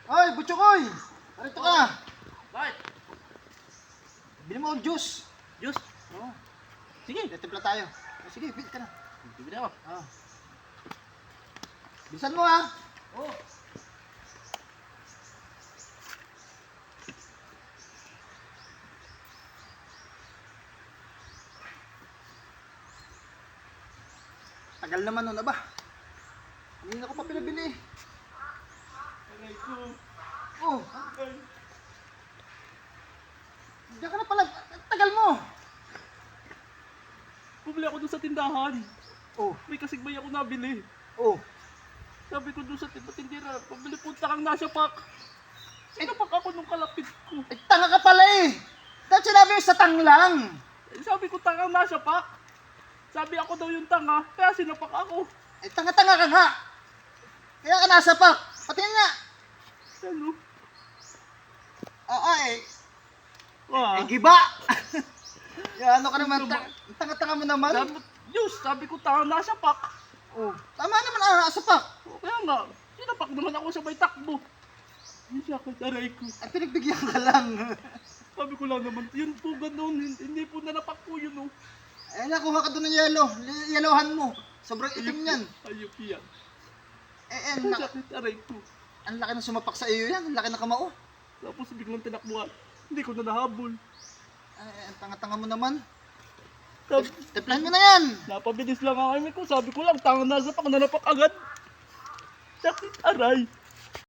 Oy, Butchokoy! Narito ka! Bakit? Bili mo ang juice. Diyos. Oo. Sige. Titimpla tayo. Sige, bili ka na. Bibili ako. Ah. Bilisan mo ha. Oo. Tagal naman nun na ba? Hindi na ko pa pinabili. Aray ko. Oh, diyan ka na pala. Tagal mo. Bumili ako doon sa tindahan. Oh, May kasigbay ako nabili. oh. Sabi ko doon sa tindera, pabili punta kang nasa pak. Sinapak ako nung kalapit ko. Ay, tanga ka pala eh. Dapat sinabi yung sa tang lang. Sabi ko tangang nasa pak. Sabi ako daw yung tanga, kaya sinapak ako. Ay, tanga-tanga ka nga. Kaya ka nasa pak. Patingin nga. Ano? Oo eh. Ah. Eh, giba. Ya, ano ka naman. Tanga-tanga mo naman. Diyos, sabi ko tangang nasa pak. Oh, tama naman sa pak. O, kaya nga, sinapak naman ako sa may takbo. Yung sakit, aray ko. Ay, pinagbigyan ka lang. Sabi ko lang naman, yun po gano'n, hindi po nanapak po yun oh. Ay, nakuha ka doon ng yelo. Yelohan mo. Sobrang itim yan. Ayop yan. Eh, Ang sakit, aray ko. ang laki ng sumapak sa iyo yan. Ang laki ng kamao. Tapos biglang tinakbuhan. Hindi ko na nahabol. Ay, ang tanga-tanga mo naman. Sabi, Tiplahin mo na yan. napabilis lang ang amin ko. Sabi ko lang, tangan nasa pak, nanapak agad. Sakit, aray.